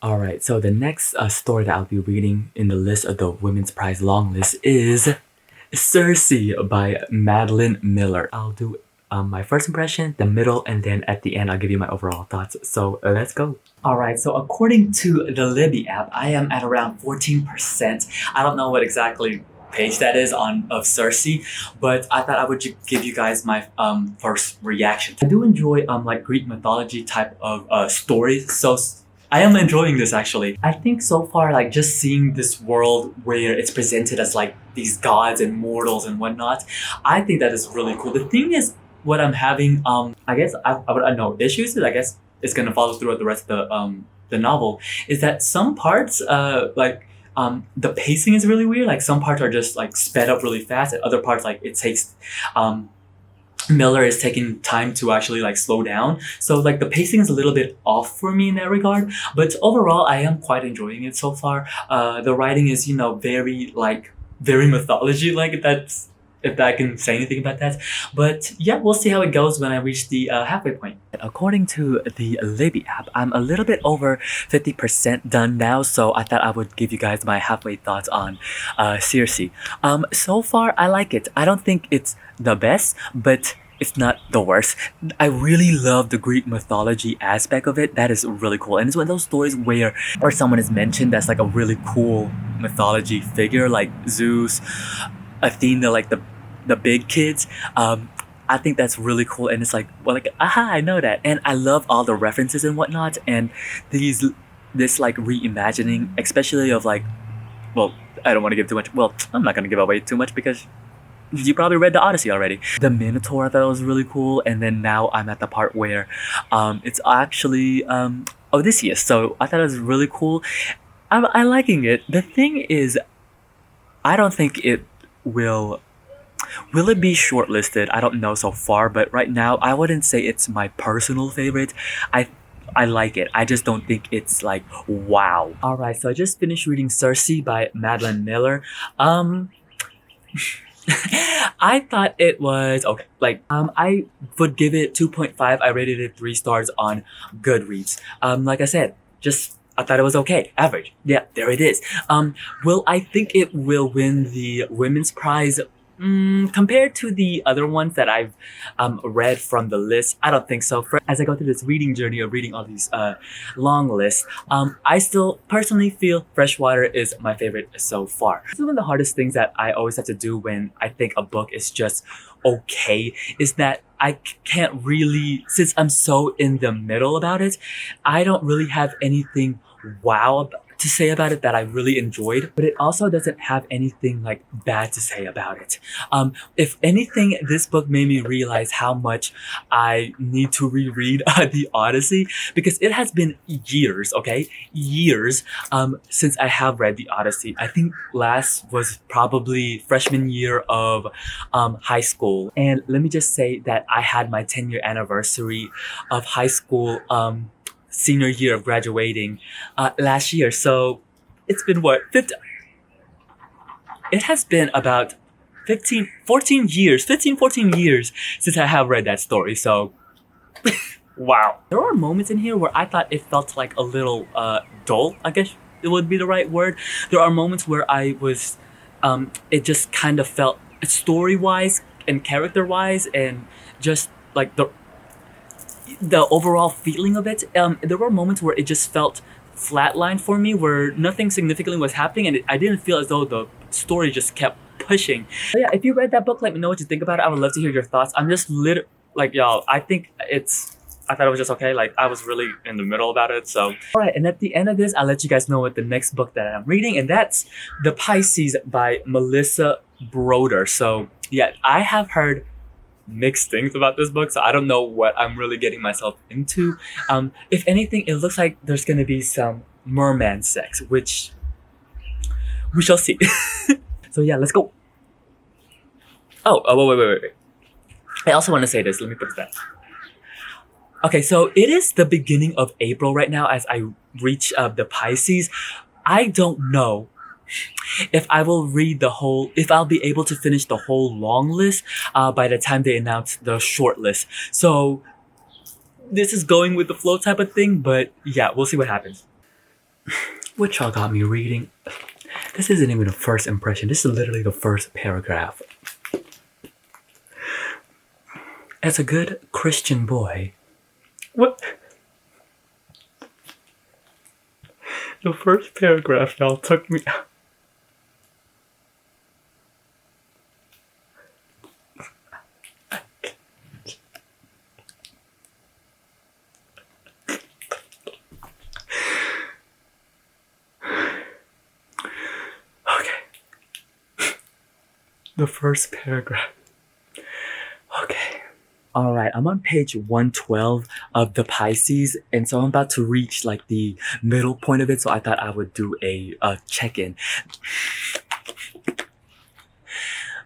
Alright, so the next story that I'll be reading in the list of the Women's Prize long list is Circe by Madeline Miller. I'll do my first impression, the middle, and then at the end I'll give you my overall thoughts. So let's go. Alright, so according to the Libby app, I am at around 14%. I don't know what exactly page that is of Circe, but I thought I would give you guys my first reaction. I do enjoy like Greek mythology type of stories, so I am enjoying this actually. I think so far, like just seeing this world where it's presented as like these gods and mortals and whatnot, I think that is really cool. The thing is, what I'm having, I guess I would know issues with, I guess it's gonna follow throughout the rest of the novel, is that some parts, the pacing is really weird. Like some parts are just like sped up really fast, and other parts like it takes, Miller is taking time to actually like slow down. So like the pacing is a little bit off for me in that regard. But overall, I am quite enjoying it so far. The writing is, very mythology like, if I can say anything about that. But yeah, we'll see how it goes when I reach the halfway point. According to the Libby app, I'm a little bit over 50% done now, so I thought I would give you guys my halfway thoughts on Circe. So far, I like it. I don't think it's the best, but it's not the worst. I really love the Greek mythology aspect of it. That is really cool. And it's one of those stories where someone is mentioned that's like a really cool mythology figure, like Zeus, Athena, like the big kids. I think that's really cool, and it's like, well, like, aha, I know that. And I love all the references and whatnot, and this like reimagining, especially of like, well, I don't want to give too much. Well, I'm not gonna give away too much because you probably read the Odyssey already. The Minotaur I thought was really cool, and then now I'm at the part where it's actually Odysseus. So I thought it was really cool. I'm liking it. The thing is, I don't think it will it be shortlisted? I don't know so far, but right now I wouldn't say it's my personal favorite. I like it. I just don't think it's like wow. Alright, so I just finished reading Circe by Madeline Miller. I thought it was okay. Like, I would give it 2.5. I rated it 3 stars on Goodreads. Like I said, I thought it was okay, average. Yeah, there it is. Will I think it will win the Women's Prize? Compared to the other ones that I've read from the list, I don't think so. As I go through this reading journey of reading all these long lists, I still personally feel Freshwater is my favorite so far. This is one of the hardest things that I always have to do when I think a book is just okay, is that I can't really, since I'm so in the middle about it, I don't really have anything wow to say about it that I really enjoyed, but it also doesn't have anything like bad to say about it. If anything, this book made me realize how much I need to reread the Odyssey, because it has been years, okay? Years since I have read the Odyssey. I think last was probably freshman year of high school. And let me just say that I had my 10-year anniversary of high school senior year of graduating last year. So it's been what, 15? It has been about 14 years since I have read that story. So wow. There are moments in here where I thought it felt like a little dull, I guess it would be the right word. There are moments where I was, it just kind of felt story-wise and character-wise and just like the overall feeling of it. There were moments where it just felt flatlined for me, where nothing significantly was happening, and I didn't feel as though the story just kept pushing. But yeah, if you read that book, let me know what you think about it. I would love to hear your thoughts. I'm just like, y'all, I thought it was just okay. Like, I was really in the middle about it, so. Alright, and at the end of this, I'll let you guys know what the next book that I'm reading, and that's The Pisces by Melissa Broder. So yeah, I have heard mixed things about this book, so I don't know what I'm really getting myself into. If anything, it looks like there's gonna be some merman sex, which we shall see. So yeah, let's go. Wait. I also want to say this. Let me put this down. Okay, so it is the beginning of April right now as I reach the Pisces. I don't know if I'll be able to finish the whole long list by the time they announce the short list. So this is going with the flow type of thing, but yeah, we'll see what happens. What y'all got me reading? This isn't even a first impression. This is literally the first paragraph. As a good Christian boy, what? The first paragraph, y'all, took me. The first paragraph. Okay. All right, I'm on page 112 of the Pisces, and so I'm about to reach like the middle point of it, so I thought I would do a check-in.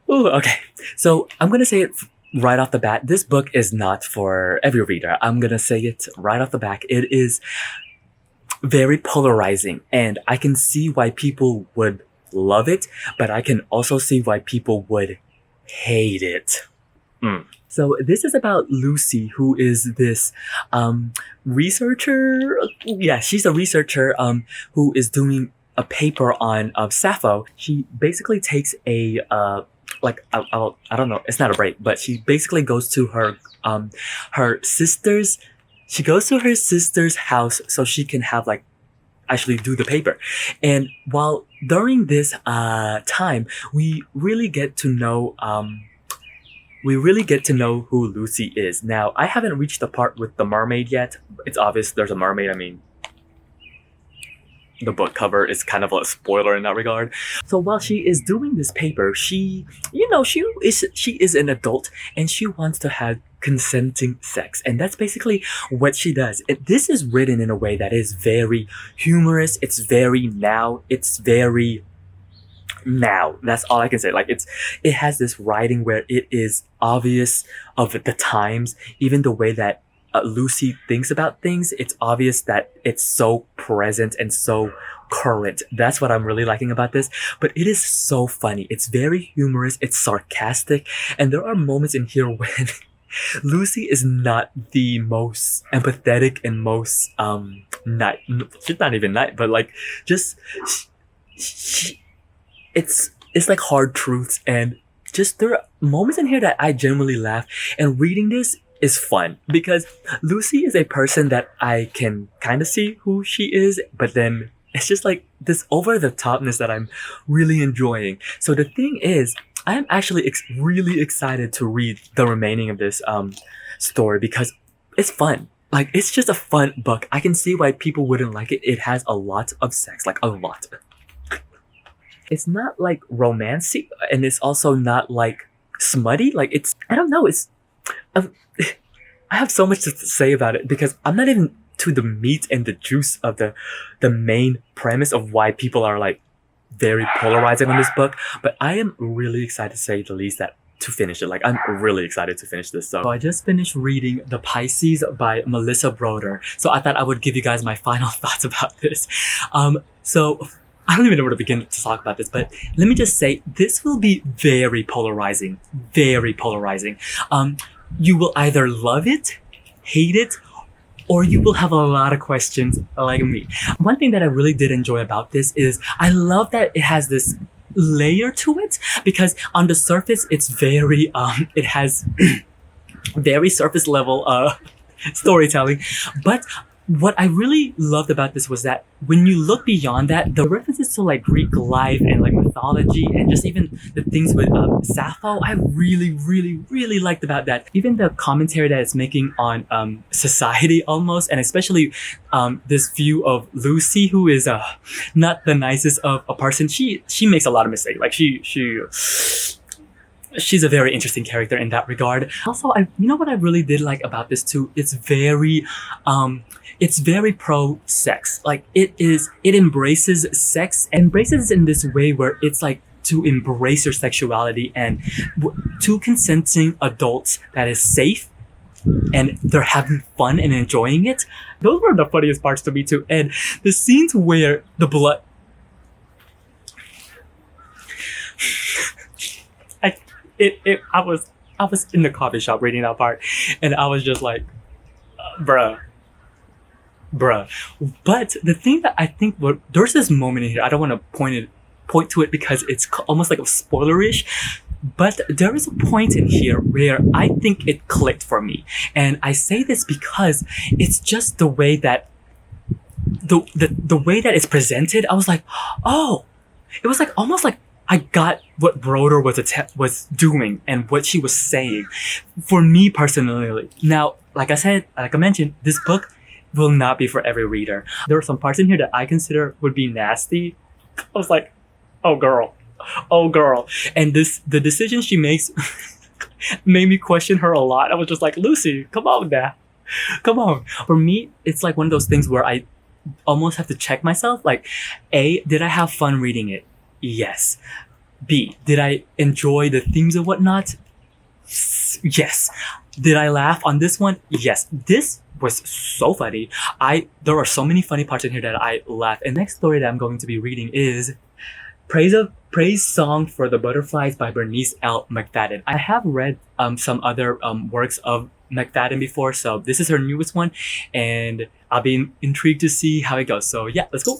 Ooh, okay. So I'm gonna say it right off the bat. This book is not for every reader. I'm gonna say it right off the back. It is very polarizing, and I can see why people would love it, but I can also see why people would hate it. So this is about Lucy, who is this researcher. Yeah, she's a researcher who is doing a paper on Sappho. She basically takes a I don't know, it's not a break, but she basically goes to her sister's. She goes to her sister's house so she can have like actually do the paper. And while during this time, we really get to know who Lucy is. Now, I haven't reached the part with the mermaid yet. It's obvious there's a mermaid. I mean, the book cover is kind of a spoiler in that regard. So while she is doing this paper, she is an adult and she wants to have consenting sex, and that's basically what she does. This is written in a way that is very humorous. It's very now. That's all I can say. Like it has this writing where it is obvious of the times, even the way that Lucy thinks about things. It's obvious that it's so present and so current. That's what I'm really liking about this. But it is so funny. It's very humorous. It's sarcastic, and there are moments in here when Lucy is not the most empathetic and most nice. She's not even nice, but like just it's like hard truths, and just there are moments in here that I genuinely laugh. And reading this is fun because Lucy is a person that I can kind of see who she is, but then it's just like this over the topness that I'm really enjoying. So the thing is, I am actually really excited to read the remaining of this story because it's fun. Like, it's just a fun book. I can see why people wouldn't like it. It has a lot of sex, like a lot. It's not like romancy, and it's also not like smutty. Like I don't know. I have so much to say about it because I'm not even to the meat and the juice of the main premise of why people are like very polarizing on this book. But I am really excited, to say the least, to finish it. Like, I'm really excited to finish this. So I just finished reading The Pisces by Melissa Broder. So I thought I would give you guys my final thoughts about this. So I don't even know where to begin to talk about this, but let me just say this will be very polarizing. Very polarizing. You will either love it, hate it, or you will have a lot of questions like me. One thing that I really did enjoy about this is I love that it has this layer to it, because on the surface it's very it has very surface level storytelling, but what I really loved about this was that when you look beyond that, the references to like Greek life and like mythology and just even the things with Sappho, I really, really, really liked about that. Even the commentary that it's making on society almost, and especially this view of Lucy, who is not the nicest of a person. She makes a lot of mistakes. Like she's a very interesting character in that regard. Also, you know what I really did like about this too? It's very pro-sex. Like it embraces sex, and embraces in this way where it's like to embrace your sexuality and two consenting adults that is safe and they're having fun and enjoying it. Those were the funniest parts to me too. And the scenes where the blood I was in the coffee shop reading that part, and I was just like, bruh, bruh. But the thing that I think, there's this moment in here. I don't want to point to it because it's almost like a spoilerish. But there is a point in here where I think it clicked for me, and I say this because it's just the way that the way that it's presented. I was like, oh, it was like almost like I got what Broder was doing and what she was saying. For me personally, now, like I mentioned, this book will not be for every reader. There are some parts in here that I consider would be nasty. I was like, oh girl, oh girl, and the decision she makes made me question her a lot. I was just like, Lucy, come on now, come on. For me, it's like one of those things where I almost have to check myself. Like, A, did I have fun reading it? Yes. B, did I enjoy the themes and whatnot? Yes. Did I laugh on this one? Yes. This was so funny. There are so many funny parts in here that I laughed. And next story that I'm going to be reading is Praise Song for the Butterflies by Bernice L. McFadden. I have read some other works of McFadden before, so this is her newest one, and I'll be intrigued to see how it goes. So yeah, let's go.